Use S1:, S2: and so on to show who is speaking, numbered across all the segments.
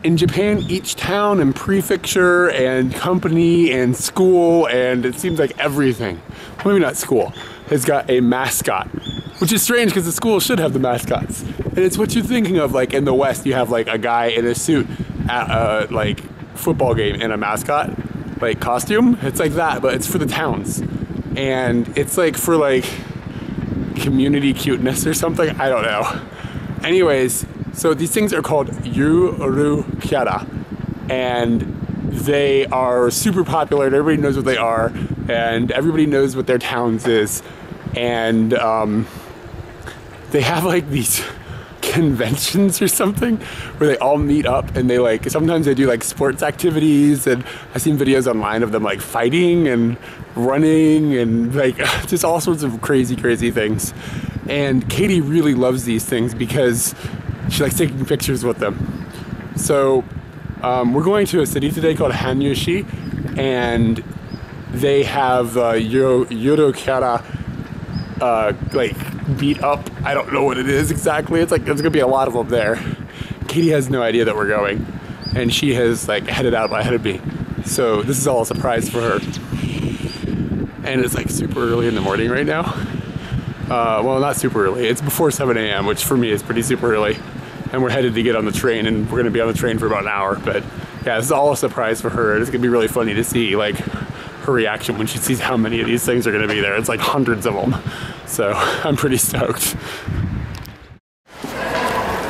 S1: in Japan, each town and prefecture and company and school, and it seems like everything, well, maybe not school, has got a mascot. Which is strange because the school should have the mascots. And it's what you're thinking of, like in the West, you have like a guy in a suit at a like football game in a mascot like costume. It's like that, but it's for the towns. And it's like for like community cuteness or something, I don't know. Anyways, so these things are called Yuru Kyara, and they are super popular and everybody knows what they are, and everybody knows what their towns is. And they have like these conventions or something where they all meet up, and they like, sometimes they do like sports activities, and I've seen videos online of them like fighting and running and like just all sorts of crazy things. And Katie really loves these things because she likes taking pictures with them. So we're going to a city today called Hanyu-shi, and they have Yuru Kyara like beat up. I don't know what it is exactly. It's like there's gonna be a lot of them there. Katie has no idea that we're going, and she has like headed out ahead of me. So this is all a surprise for her. And it's like super early in the morning right now. Well, not super early. It's before 7 a.m., which for me is pretty super early. And we're headed to get on the train, and we're gonna be on the train for about an hour. But yeah, this is all a surprise for her. It's gonna be really funny to see like her reaction when she sees how many of these things are gonna be there. It's like hundreds of them. So I'm pretty stoked.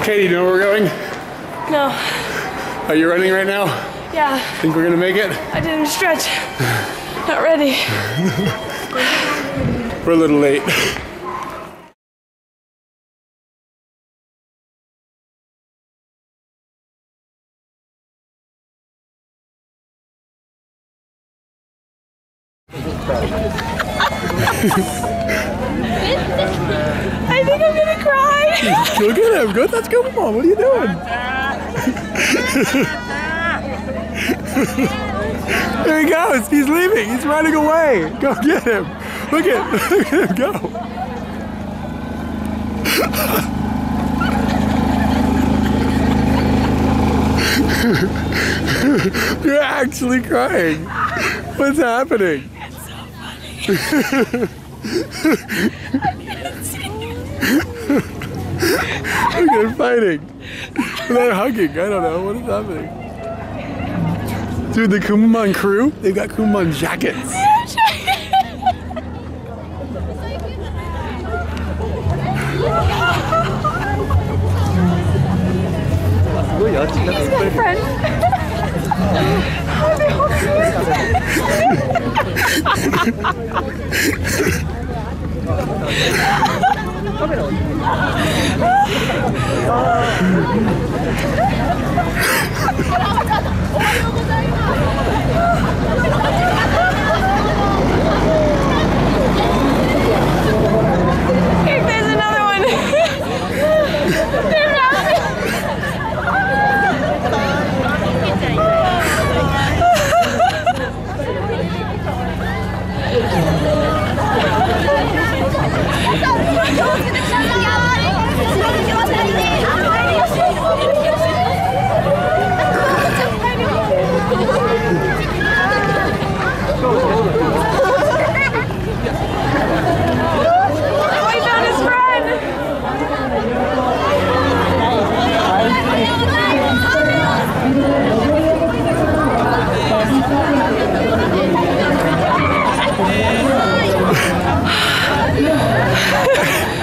S1: Katie, do you know where we're going?
S2: No.
S1: Are you running right now?
S2: Yeah.
S1: Think we're gonna make it?
S2: I didn't stretch. Not ready.
S1: We're a little late.
S2: I think I'm gonna cry.
S1: Go get him. Go. Let's go. Come on. What are you doing? There he goes. He's leaving. He's running away. Go get him. Look at him go. You're actually crying. What's happening?
S2: It's so funny. I can't see.
S1: Look at fighting. They're hugging. I don't know. What is happening? Dude, the Kumamon crew, they've got Kumamon jackets.
S2: He's my friend. There's another one. They're laughing.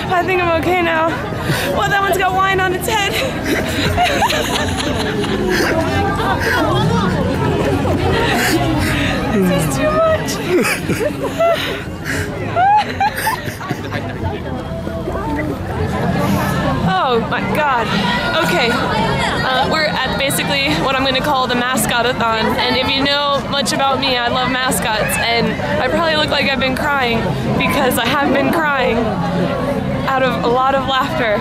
S2: I think I'm okay now. Well, that one's got wine on its head. This is too much. Oh my God. Okay. We're at basically what I'm going to call the mascot-a-thon. And if you know much about me, I love mascots. And I probably look like I've been crying because I have been crying out of a lot of laughter.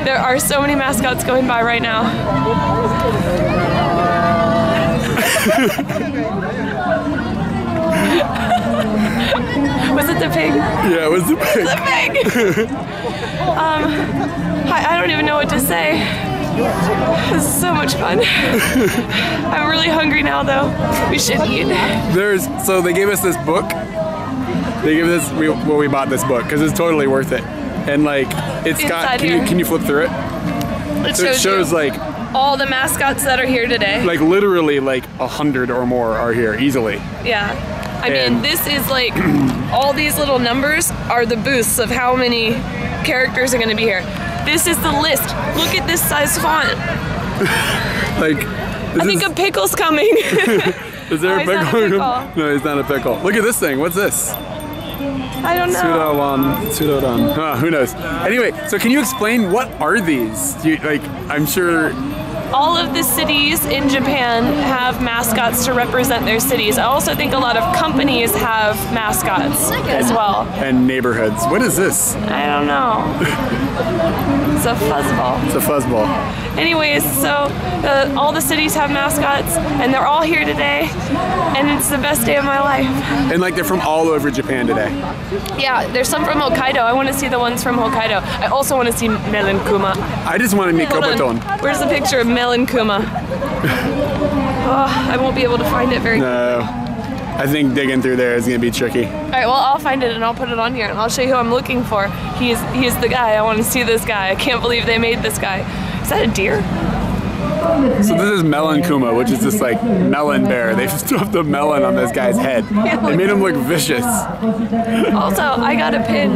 S2: There are so many mascots going by right now. Was it the pig?
S1: Yeah, it was the pig.
S2: The pig! I don't even know what to say. This is so much fun. I'm really hungry now, though. We should eat.
S1: So they gave us this book. They gave us we bought this book because it's totally worth it. And like it's got. Can you flip through it? It shows like
S2: all the mascots that are here today.
S1: Like literally like 100 or more are here easily.
S2: Yeah. I mean, this is like all these little numbers are the booths of how many characters are going to be here. This is the list. Look at this size font.
S1: Like,
S2: I think a pickle's coming.
S1: Is there a pickle? No, he's not a pickle. Look at this thing. What's this?
S2: I don't know.
S1: Pseudodan. Who knows? Anyway, so can you explain what are these? I'm sure.
S2: All of the cities in Japan have mascots to represent their cities. I also think a lot of companies have mascots as well.
S1: And neighborhoods. What is this?
S2: I don't know. It's a fuzzball.
S1: It's a fuzzball.
S2: Anyways, so all the cities have mascots, and they're all here today, and it's the best day of my life.
S1: And like they're from all over Japan today.
S2: Yeah, there's some from Hokkaido. I want to see the ones from Hokkaido. I also want to see Melon Kuma.
S1: I just want to meet Kobaton.
S2: Where's the picture of Melon Kuma? Oh, I won't be able to find it very quickly.
S1: No. I think digging through there is going to be tricky.
S2: Alright, well I'll find it and I'll put it on here and I'll show you who I'm looking for. He's the guy. I want to see this guy. I can't believe they made this guy. Is that a deer?
S1: So this is Melon Kuma, which is this like melon bear. They stuffed the melon on this guy's head. They made him look vicious.
S2: Also, I got a pin.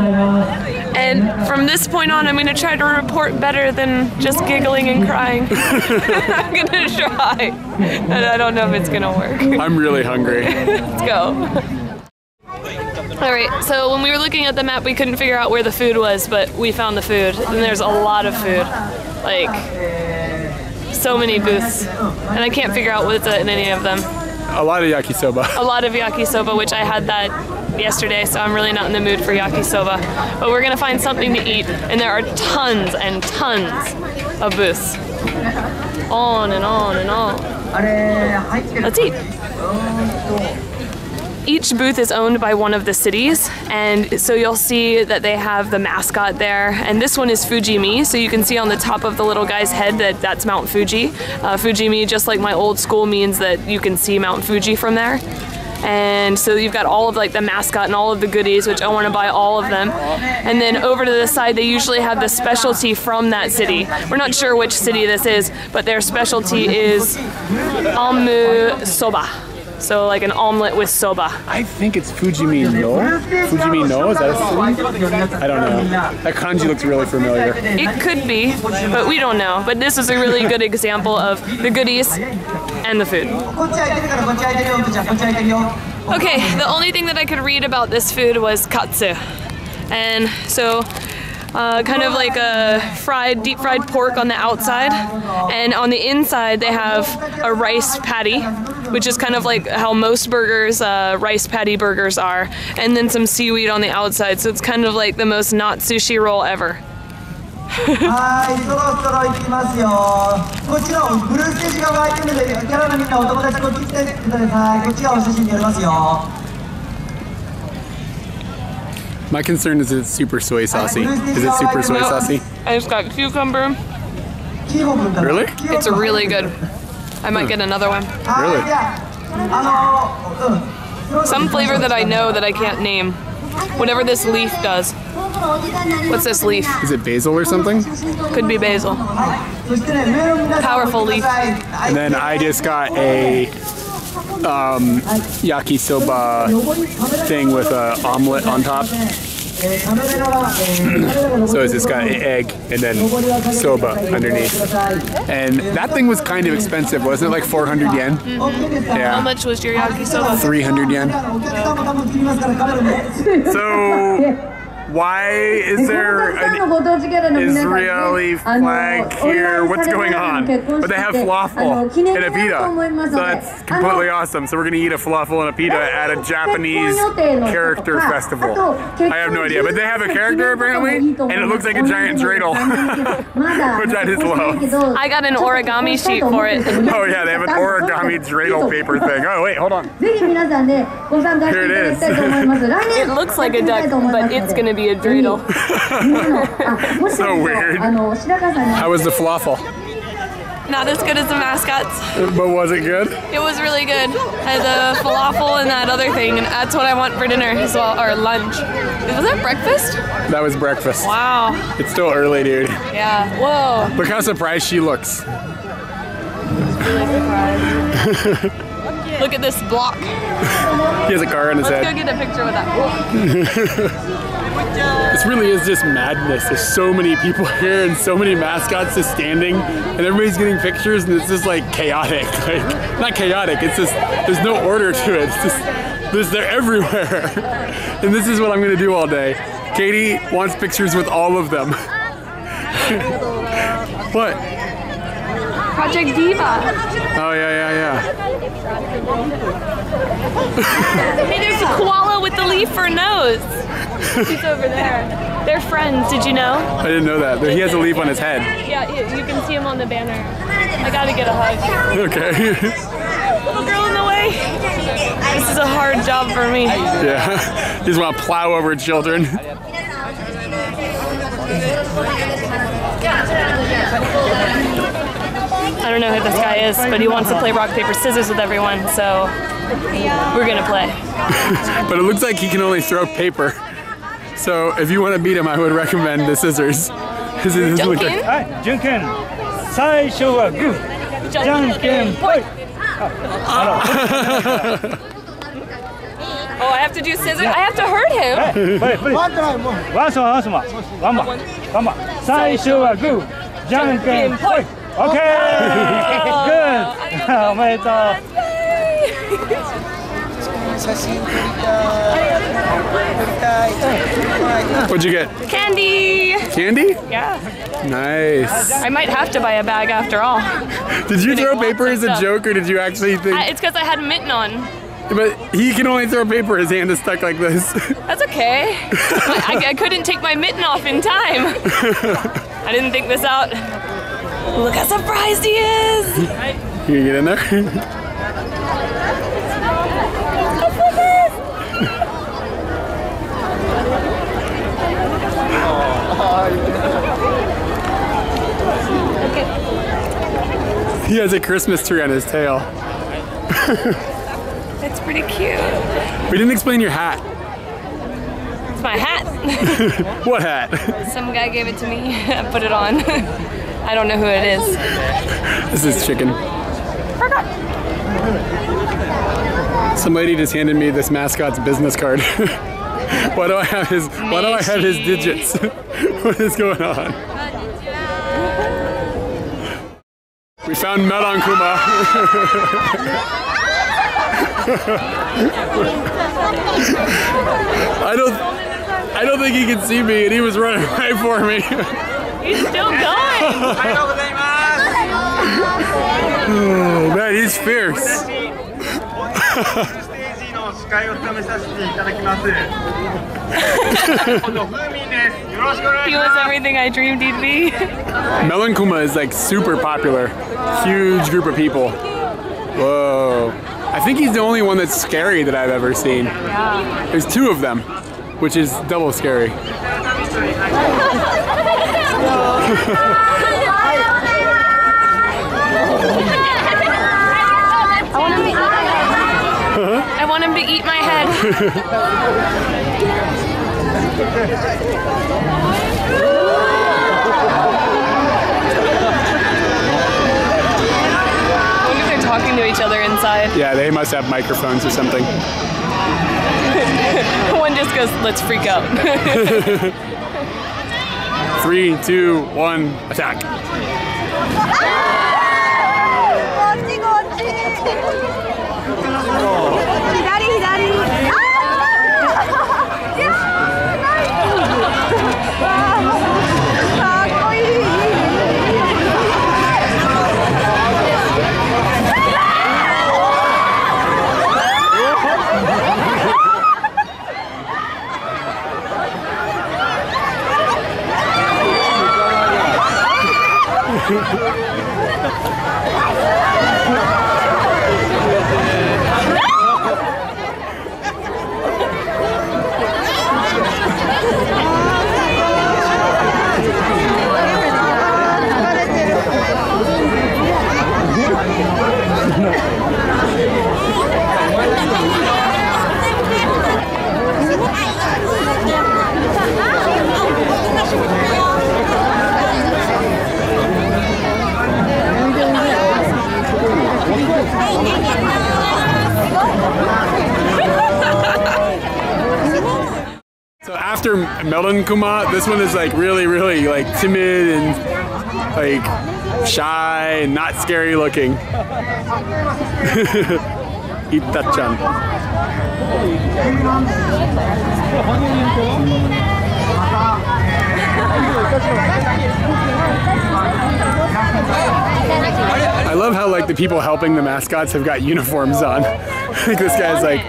S2: And from this point on, I'm going to try to report better than just giggling and crying. I'm going to try. And I don't know if it's going to work.
S1: I'm really hungry.
S2: Let's go. Alright, so when we were looking at the map, we couldn't figure out where the food was, but we found the food. And there's a lot of food. Like, so many booths. And I can't figure out what's in any of them.
S1: A lot of yakisoba.
S2: A lot of yakisoba, which I had that yesterday, so I'm really not in the mood for yakisoba. But we're gonna find something to eat, and there are tons and tons of booths. On and on and on. Let's eat. Each booth is owned by one of the cities, and so you'll see that they have the mascot there, and this one is Fujimi, so you can see on the top of the little guy's head that that's Mount Fuji. Fujimi, just like my old school, means that you can see Mount Fuji from there. And so you've got all of like the mascot and all of the goodies, which I want to buy all of them. And then over to the side, they usually have the specialty from that city. We're not sure which city this is, but their specialty is Amu Soba. So like an omelet with soba.
S1: I think it's Fujimi no? Fujimi no? Is that a city? I don't know. That kanji looks really familiar.
S2: It could be, but we don't know. But this is a really good example of the goodies and the food. Okay, the only thing that I could read about this food was katsu. And so kind of like a deep fried pork on the outside, and on the inside they have a rice patty, which is kind of like how most burgers, rice patty burgers are, and then some seaweed on the outside, so it's kind of like the most not sushi roll ever.
S1: My concern is it's super soy saucy. Is it super soy saucy?
S2: I just got cucumber.
S1: Really?
S2: It's really good. I might get another one.
S1: Really?
S2: Some flavor that I know that I can't name. Whatever this leaf does. What's this leaf?
S1: Is it basil or something?
S2: Could be basil. Powerful leaf.
S1: And then I just got a yakisoba thing with an omelet on top. So it's just got an egg and then soba underneath. And that thing was kind of expensive, wasn't it? Like 400 yen?
S2: Mm-hmm.
S1: Yeah.
S2: How much was your yakisoba?
S1: 300 yen. So why is there an Israeli flag here? What's going on? But they have falafel and a pita. So that's completely awesome. So we're going to eat a falafel and a pita at a Japanese character festival. I have no idea. But they have a character apparently, and it looks like a giant dreidel, which I just love.
S2: I got an origami sheet for it.
S1: Oh yeah, they have an origami dreidel paper thing. Oh wait, hold on. Here it is.
S2: It looks like a duck, but it's going to be a dreidel.
S1: So weird. How was the falafel?
S2: Not as good as the mascots.
S1: But was it good?
S2: It was really good. Had the falafel and that other thing, and that's what I want for dinner as well, or lunch. Was that breakfast?
S1: That was breakfast.
S2: Wow.
S1: It's still early, dude.
S2: Yeah. Whoa.
S1: Look how surprised she looks.
S2: Really surprised. Look at this block.
S1: He has a car on his head.
S2: Let's go get a picture with that block.
S1: This really is just madness. There's so many people here and so many mascots just standing and everybody's getting pictures and it's just like chaotic. Like, not chaotic, it's just, there's no order to it. It's just, they're everywhere. And this is what I'm gonna do all day. Katie wants pictures with all of them. What?
S2: Project Diva.
S1: Oh yeah.
S2: Hey, there's a koala with the leaf for a nose. He's over there. They're friends, did you know?
S1: I didn't know that. He has a leaf on his head.
S2: Yeah, you can see him on the banner. I gotta get a hug.
S1: Okay.
S2: Little girl in the way. This is a hard job for me.
S1: Yeah. You just want to plow over children.
S2: I don't know who this guy is, but he wants to play rock, paper, scissors with everyone, so we're gonna play.
S1: But it looks like he can only throw paper. So if you want to beat him, I would recommend the scissors.
S2: Junkin?
S3: Junkin. 最初はグー。じゃんけんぽい。
S2: Oh, I have to do scissors? I have to hurt him?
S3: One more. 最初はグー。じゃんけんぽい。Okay! Good! おめでとう。
S1: What'd you get?
S2: Candy!
S1: Candy?
S2: Yeah.
S1: Nice.
S2: I might have to buy a bag after all.
S1: Did you throw paper as a joke or did you actually think?
S2: It's because I had a mitten on.
S1: But he can only throw paper, his hand is stuck like this.
S2: That's okay. I couldn't take my mitten off in time. I didn't think this out. Look how surprised he is!
S1: You can get in there? He has a Christmas tree on his tail.
S2: It's pretty cute.
S1: We didn't explain your hat.
S2: It's my hat.
S1: What hat?
S2: Some guy gave it to me. I put it on. I don't know who it is.
S1: This is chicken. Some lady just handed me this mascot's business card. Why do I have his digits? What is going on? We found Melankuma. I don't think he can see me and he was running right for me.
S2: He's still going.
S1: Oh man, he's fierce.
S2: He was everything I dreamed he'd be.
S1: Melankuma is like super popular. Huge group of people. Whoa. I think he's the only one that's scary that I've ever seen.
S2: Yeah.
S1: There's two of them, which is double scary.
S2: I want him to eat my head. I wonder if they're talking to each other inside.
S1: Yeah, they must have microphones or something.
S2: One just goes, let's freak out.
S1: 3, 2, 1, attack. Kuma. This one is like really like timid and like shy and not scary looking. Ita-chan. I love how like the people helping the mascots have got uniforms on. Like this guy's like,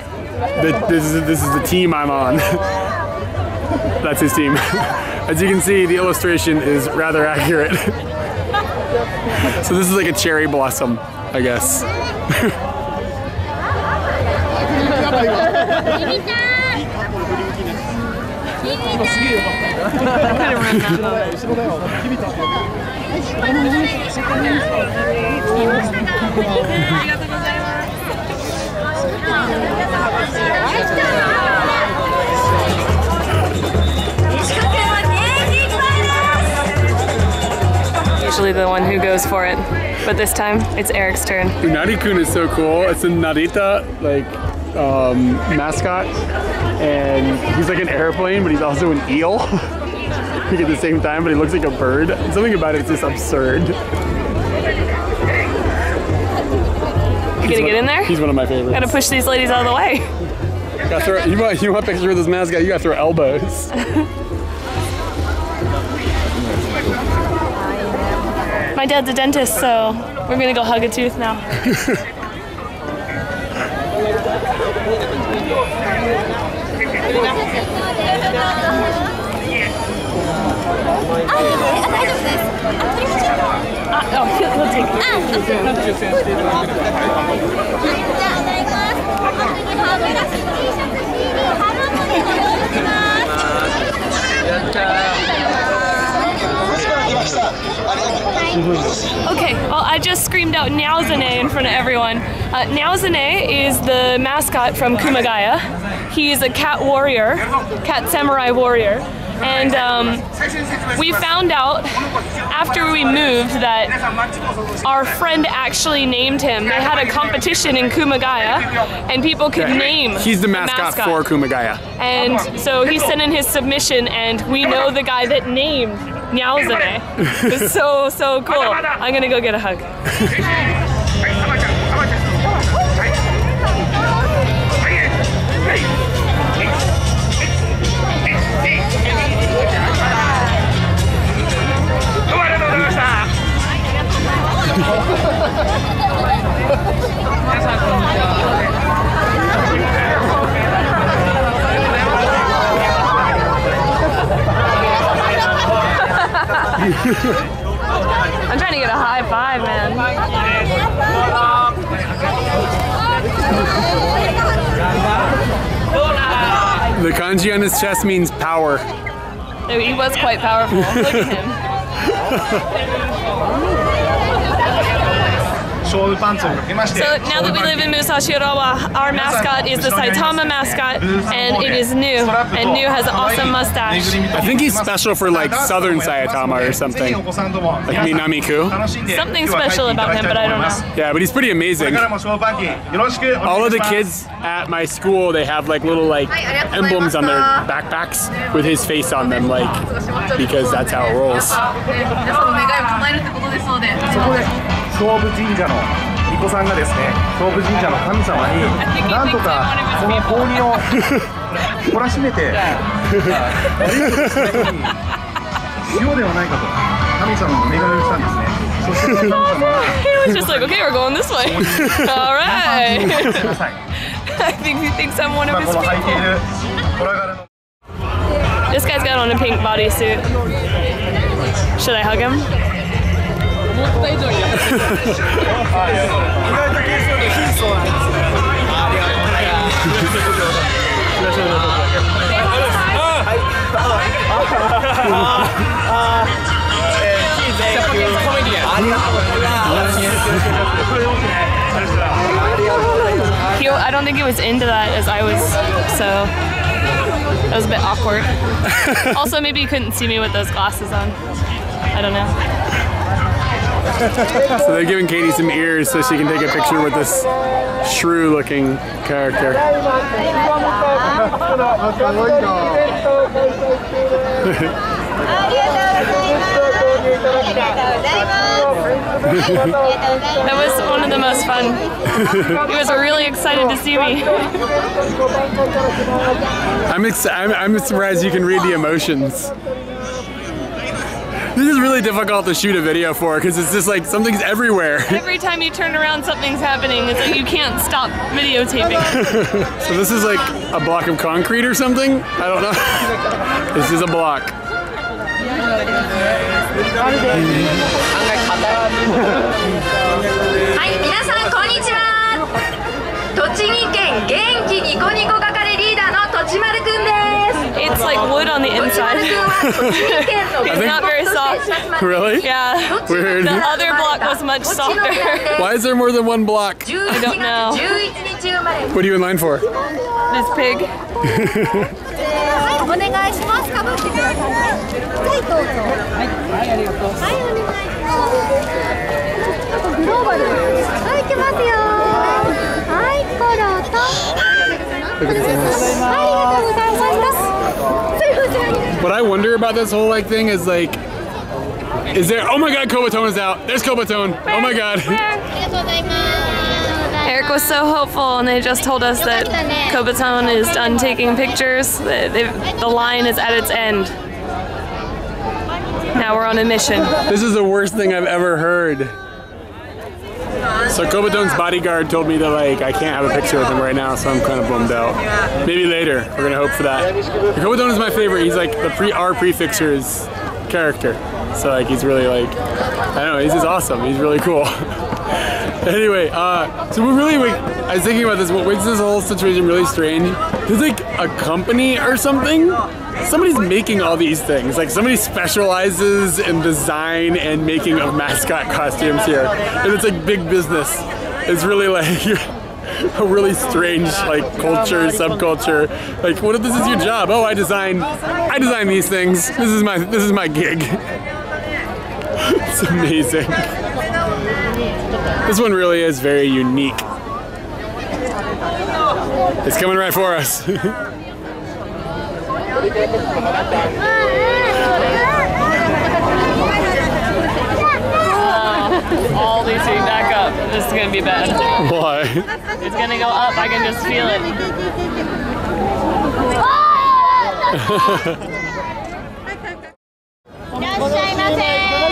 S1: this is the team I'm on. That's his team. As you can see, the illustration is rather accurate. So this is like a cherry blossom, I guess.
S2: Usually the one who goes for it, but this time it's Eric's turn.
S1: Unari-kun is so cool. It's a Narita like mascot, and he's like an airplane, but he's also an eel. Like at the same time, but he looks like a bird. Something about it is just absurd.
S2: You gonna get in there?
S1: He's one of my favorites.
S2: Gotta push these ladies out of the way.
S1: Gotta throw, you want a picture of this mascot, you gotta throw elbows.
S2: My dad's a dentist, so we're gonna go hug a tooth now. Oh, he'll take it. Okay, well, I just screamed out Nyaozane in front of everyone. Nyaozane is the mascot from Kumagaya. He's a cat warrior, cat samurai warrior. And we found out after we moved that our friend actually named him. They had a competition in Kumagaya, and people could name
S1: He's the mascot for Kumagaya.
S2: And so he sent in his submission, and we know the guy that named Nyaozane. It's so cool. I'm gonna go get a hug. I'm trying to get a high five, man.
S1: The kanji on his chest means power.
S2: He was quite powerful. Look at him. So now that we live in Musashirawa, our mascot is the Saitama mascot, and it is New. And New has an awesome mustache.
S1: I think he's special for like southern Saitama or something. Like Minami-ku.
S2: Something special about him, but I don't know.
S1: Yeah, but he's pretty amazing. All of the kids at my school, they have like little like emblems on their backpacks with his face on them, like, because that's how it rolls.
S3: 総武神社の巫女さんがですね、総武神社の神様になんとかその氷を懲らしめて塩ではないかと神様のお願いをしたんですね。そして神様が
S2: He was just like, okay, we're going this way. All right. I think he thinks I'm one of his people. This guy's got on a pink bodysuit. Should I hug him? I don't think he was into that as I was, so that was a bit awkward. Also, maybe you couldn't see me with those glasses on. I don't know.
S1: So they're giving Katie some ears so she can take a picture with this shrew-looking character.
S2: That was one of the most fun. He was really excited to see me.
S1: I'm surprised you can read the emotions. This is really difficult to shoot a video for because it's just like something's everywhere.
S2: Every time you turn around, something's happening. It's like you can't stop videotaping.
S1: So this is like a block of concrete or something? I don't know. This is a block.
S4: はい、皆さんこんにちは。栃木県元気ニコニコ係リーダーのとちまるくんです。
S2: It's like wood on the inside. It's not very soft.
S1: Really?
S2: Yeah.
S1: Weird.
S2: The other block was much softer.
S1: Why is there more than one block?
S2: I don't know.
S1: What are you in line for?
S2: This pig.
S4: お願いします。かぶってください。はい、どうぞ。はい、ありがとう。はい、お願いします。あとグローバル。はい、行きますよ。はい、コロと。ありがとうございます。
S1: What I wonder about this whole like thing is like, is there? Oh my God, Kobatone is out. There's Kobatone. Oh my God.
S2: Eric was so hopeful, and they just told us that Kobatone is done taking pictures. The line is at its end. Now we're on a mission.
S1: This is the worst thing I've ever heard. So Kobatone's bodyguard told me that like I can't have a picture with him right now, so I'm kind of bummed out. Maybe later. We're gonna hope for that. Kobatone is my favorite. He's like the our prefixer's character. So like he's really like, I don't know, he's just awesome. He's really cool. Anyway, so we're really like, I was thinking about this. What makes this whole situation really strange? There's like a company or something. Somebody's making all these things. Like somebody specializes in design and making of mascot costumes here, and it's like big business. It's really like a really strange like culture, subculture. Like, what if this is your job? Oh, I design these things. This is my gig. It's amazing. This one really is very unique. It's coming right for us.
S2: All these feet back up. This is gonna be bad.
S1: Why?
S2: It's gonna go up. I can just feel it.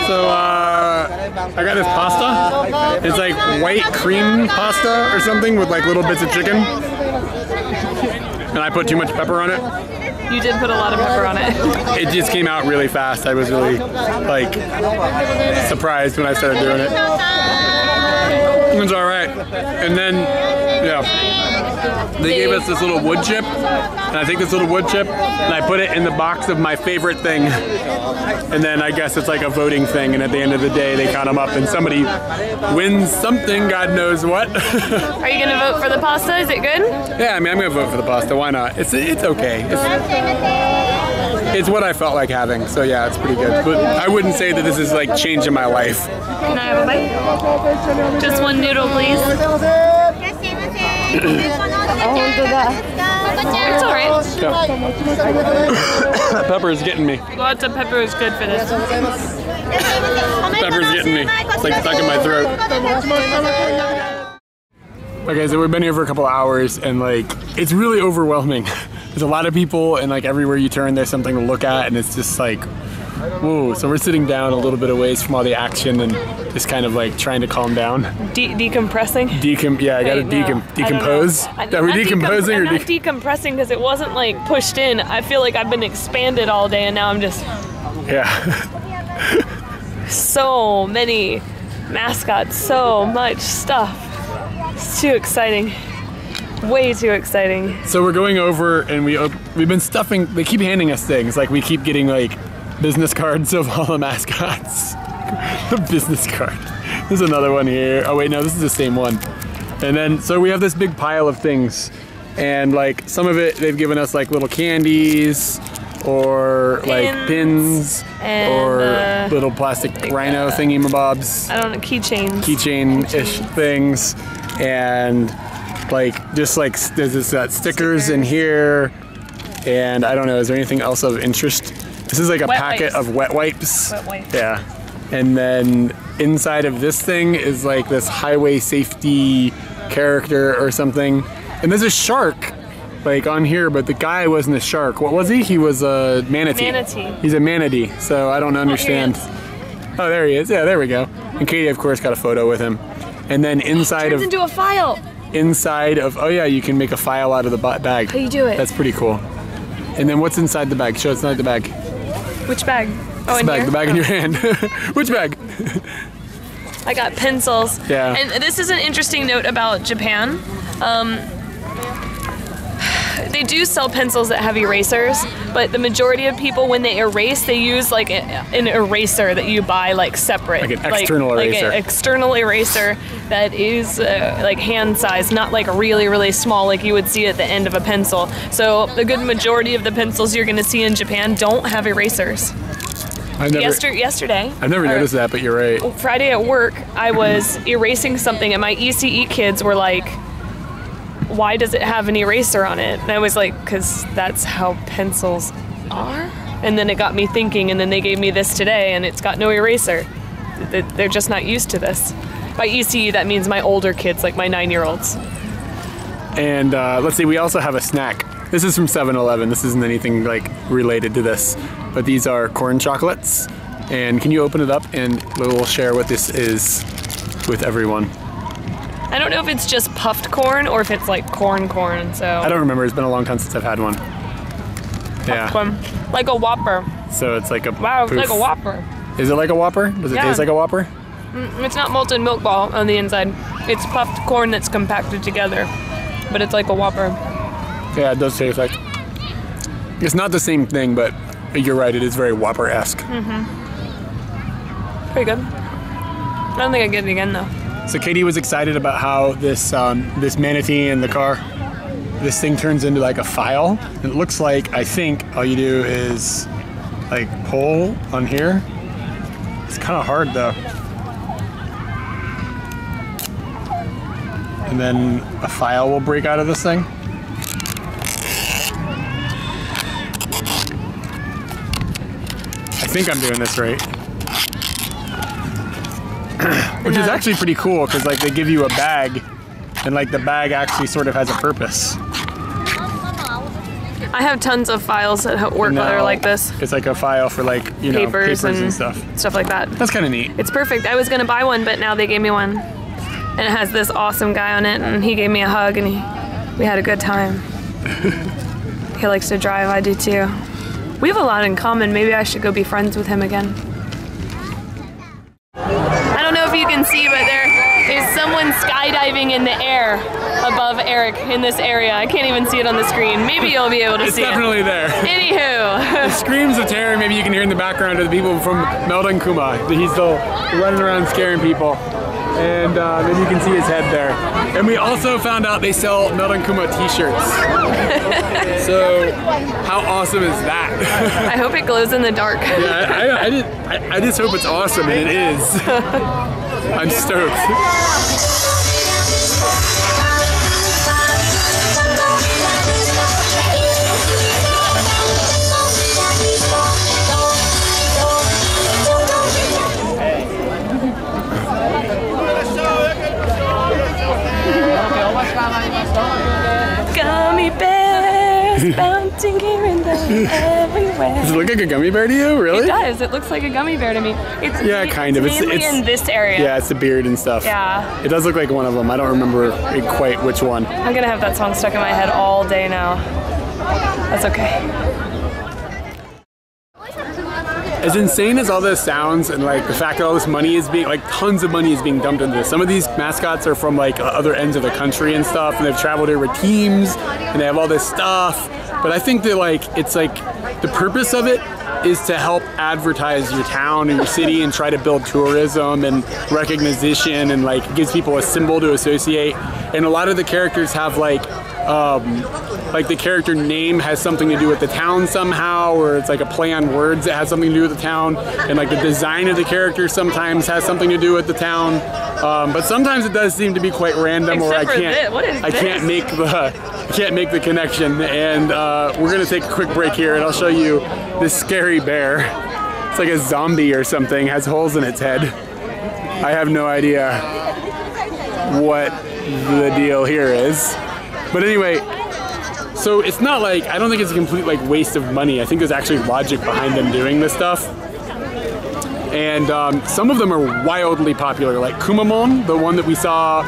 S2: So I got this pasta. It's like white cream pasta or something with like little bits of chicken. And I put too much pepper on it. You did put a lot of pepper on it.
S1: It just came out really fast. I was really like surprised when I started doing it. It was all right. And then, yeah, they gave us this little wood chip, and I take this little wood chip and I put it in the box of my favorite thing. And then I guess it's like a voting thing, and at the end of the day they count them up and somebody wins something, God knows what.
S2: Are you gonna vote for the pasta? Is it good?
S1: Yeah, I mean, I'm gonna vote for the pasta. Why not? It's okay. It's what I felt like having, so yeah, it's pretty good. But I wouldn't say that this is like changing my life.
S2: Can I have a bite? Just one noodle, please. It's alright.
S1: Pepper is getting me.
S2: Lots of pepper is good for this.
S1: Pepper's getting me. It's like stuck in my throat. Okay, so we've been here for a couple of hours and like, it's really overwhelming. There's a lot of people and like everywhere you turn there's something to look at, and it's just like, whoa. So we're sitting down a little bit away from all the action and just kind of like trying to calm down.
S2: Decompressing?
S1: Yeah, I gotta decompose. Are we decomposing or
S2: I'm not decompressing because it wasn't like pushed in. I feel like I've been expanded all day and now I'm just...
S1: Yeah.
S2: So many mascots, so much stuff. It's too exciting. Way too exciting.
S1: So we're going over and we've been stuffing, they keep handing us things. Like we keep getting like business cards of all the mascots. The business card. There's another one here. Oh wait, no, this is the same one. And then, so we have this big pile of things. And like some of it, they've given us like little candies or like pins or little plastic rhino thingy-mabobs.
S2: I don't know, keychains.
S1: Keychain-ish things. And like, just like, there's this stickers in here. And I don't know, is there anything else of interest This is like a
S2: Wet
S1: packet
S2: wipes.
S1: of wet wipes.
S2: Wet wipes.
S1: Yeah. And then inside of this thing is like this highway safety character or something. And there's a shark like on here, but the guy wasn't a shark. What was he? He was a manatee.
S2: Manatee.
S1: He's a manatee, so I don't understand. Oh, there he is. Yeah, there we go. And Katie, of course, got a photo with him. And then inside
S2: Turns into a file.
S1: oh yeah, you can make a file out of the bag.
S2: How you do it?
S1: That's pretty cool. And then what's inside the bag? Show us inside the bag.
S2: Which bag? Oh, in
S1: The bag,
S2: here?
S1: the bag in your hand. Which bag?
S2: I got pencils.
S1: Yeah.
S2: And this is an interesting note about Japan. They do sell pencils that have erasers, but the majority of people, when they erase, they use like an eraser that you buy like separate.
S1: Like an external eraser.
S2: Like an external eraser that is like hand size, not like really, really small like you would see at the end of a pencil. So the good majority of the pencils you're gonna see in Japan don't have erasers. Yesterday.
S1: I've never noticed that, but you're right.
S2: Friday at work, I was erasing something and my ECE kids were like, why does it have an eraser on it? And I was like, because that's how pencils are. And then it got me thinking, and then they gave me this today and it's got no eraser. They're just not used to this. By ECE, that means my older kids, like my 9-year-olds.
S1: And let's see, we also have a snack. This is from 7-Eleven. This isn't anything like related to this, but these are corn chocolates. And can you open it up and we'll share what this is with everyone.
S2: I don't know if it's just puffed corn or if it's like corn, so.
S1: I don't remember, it's been a long time since I've had one. Yeah.
S2: Corn. Like a Whopper.
S1: So it's like a
S2: Wow, it's
S1: poof.
S2: like a Whopper.
S1: Is it like a Whopper? Does it
S2: Yeah.
S1: taste like a Whopper?
S2: It's not molten milk ball on the inside. It's puffed corn that's compacted together, but it's like a Whopper.
S1: Yeah, it does taste like. It's not the same thing, but you're right, it is very Whopper-esque.
S2: Pretty good. I don't think I'd get it again though.
S1: So Katie was excited about how this this manatee in the car, this thing turns into like a file. It looks like, I think all you do is like pull on here. It's kind of hard though. And then a file will break out of this thing. I think I'm doing this right. Which is actually pretty cool because like they give you a bag and like the bag actually sort of has a purpose.
S2: I have tons of files at work that are like this.
S1: It's like a file for like, you know, papers and
S2: stuff like that.
S1: That's kind of neat.
S2: It's perfect. I was gonna buy one, but now they gave me one. And it has this awesome guy on it, and he gave me a hug, and we had a good time. He likes to drive, I do too. We have a lot in common. Maybe I should go be friends with him again. I don't know if you can see, but there's someone skydiving in the air above Eric in this area. I can't even see it on the screen. Maybe you'll be able to see it.
S1: It's definitely there.
S2: Anywho.
S1: The screams of terror maybe you can hear in the background are the people from Meldon Kuma. He's still running around scaring people. And maybe you can see his head there. And we also found out they sell Meldon Kuma t-shirts. So how awesome is that?
S2: I hope it glows in the dark.
S1: Yeah, I just hope it's awesome, and it is. I'm stoked.
S2: Gummy bears bouncing here and there everywhere.
S1: Does it look like a gummy bear to you? Really?
S2: It does. It looks like a gummy bear to me. It's
S1: kind of.
S2: It's mainly in this area.
S1: Yeah, it's the beard and stuff.
S2: Yeah.
S1: It does look like one of them. I don't remember quite which one.
S2: I'm gonna have that song stuck in my head all day now. That's okay.
S1: As insane as all this sounds, and like the fact that all this money is being, like tons of money is being dumped into this. Some of these mascots are from like other ends of the country and stuff, and they've traveled here with teams, and they have all this stuff. But I think that like, it's like, the purpose of it is to help advertise your town and your city and try to build tourism and recognition, and like gives people a symbol to associate. And a lot of the characters have like the character name has something to do with the town somehow, or it's like a play on words that has something to do with the town, and like the design of the character sometimes has something to do with the town, but sometimes it does seem to be quite random, or I can't make the connection. And we're gonna take a quick break here, and I'll show you this scary bear. It's like a zombie or something, has holes in its head. I have no idea what the deal here is. But anyway, so it's not like, I don't think it's a complete like waste of money. I think there's actually logic behind them doing this stuff. And some of them are wildly popular, like Kumamon, the one that we saw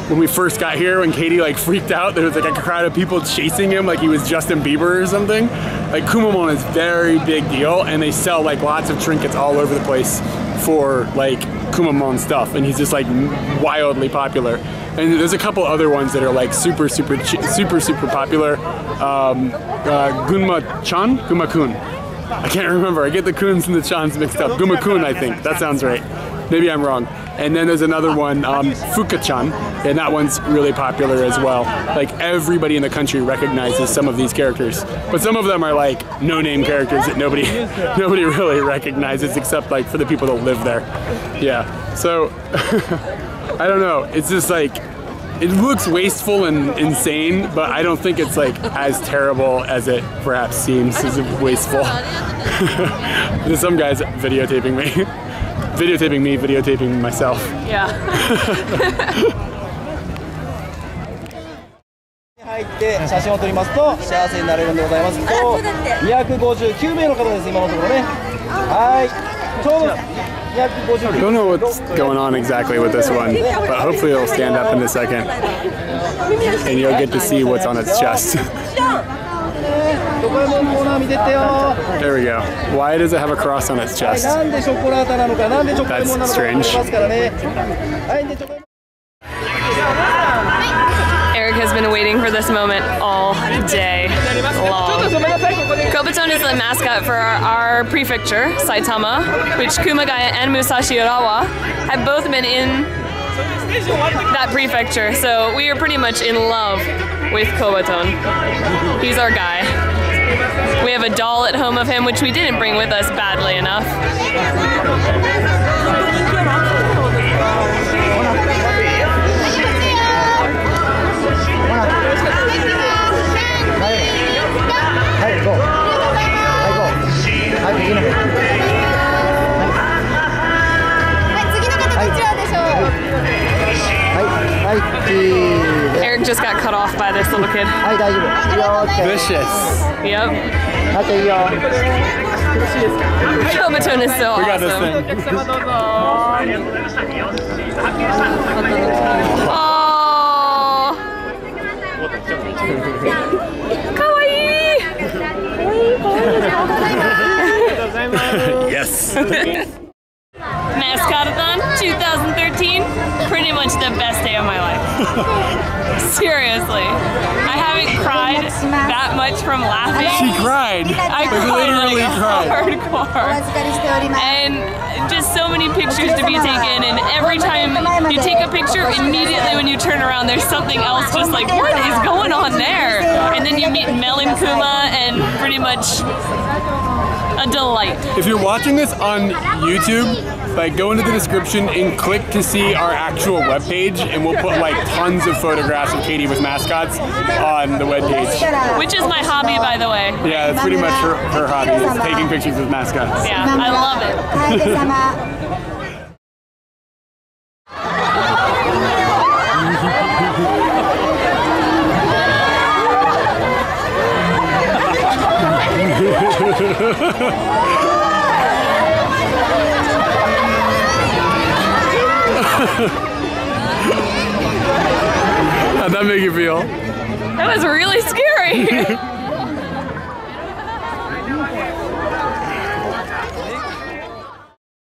S1: when we first got here, when kyde like freaked out. There was like a crowd of people chasing him like he was Justin Bieber or something. Like Kumamon is very big deal, and they sell like lots of trinkets all over the place for like Kumamon stuff, and he's just like wildly popular. And there's a couple other ones that are like super popular. Gunma-kun. I can't remember. I get the kuns and the chans mixed up. Guma-kun, I think. That sounds right. Maybe I'm wrong. And then there's another one, Fuka-chan, and that one's really popular as well. Like everybody in the country recognizes some of these characters, but some of them are like no-name characters that nobody really recognizes except like for the people that live there. Yeah. So I don't know. It's just like, it looks wasteful and insane, but I don't think it's like as terrible as it perhaps seems. It's wasteful. There's some guys videotaping me. Videotaping me, videotaping myself.
S2: Yeah.
S5: 入って写真を撮りますと幸せになれるんでございます。今日259名の方です、今のところね。はい。ちょうど
S1: I don't know what's going on exactly with this one, but hopefully it'll stand up in a second and you'll get to see what's on its chest. There we go. Why does it have a cross on its chest? That's strange.
S2: Eric has been waiting for this moment all day long. Kobaton is the mascot for our prefecture, Saitama, which Kumagaya and Musashi Urawa have both been in that prefecture, so we are pretty much in love with Kobaton. He's our guy. We have a doll at home of him, which we didn't bring with us badly enough. Eric just got cut off by this little kid.
S1: Vicious.
S2: Yep. Kobaton is so awesome.
S1: We got this thing.
S2: Oh. Kawaii.
S1: Yes.
S2: Mascotathon 2013, pretty much the best day of my life. Seriously. I haven't cried that much from laughing.
S1: She cried.
S2: I
S1: literally cried.
S2: Hardcore. And just so many pictures to be taken, and every time you take a picture, immediately when you turn around, there's something else just like, what is going on there? And then you meet Mel and Kuma, and pretty much a delight.
S1: If you're watching this on YouTube, like go into the description and click to see our actual webpage, and we'll put like tons of photographs of kyde with mascots on the webpage.
S2: Which is my hobby, by the way.
S1: Yeah, that's pretty much her hobby, is taking pictures with mascots.
S2: Yeah, I love it.
S1: How'd that make you feel?
S2: That was really scary.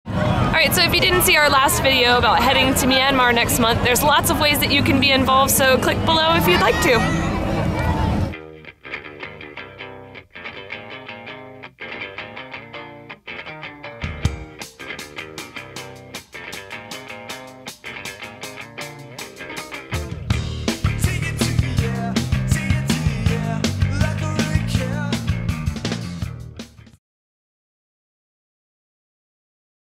S2: Alright, so if you didn't see our last video about heading to Myanmar next month, there's lots of ways that you can be involved, so click below if you'd like to.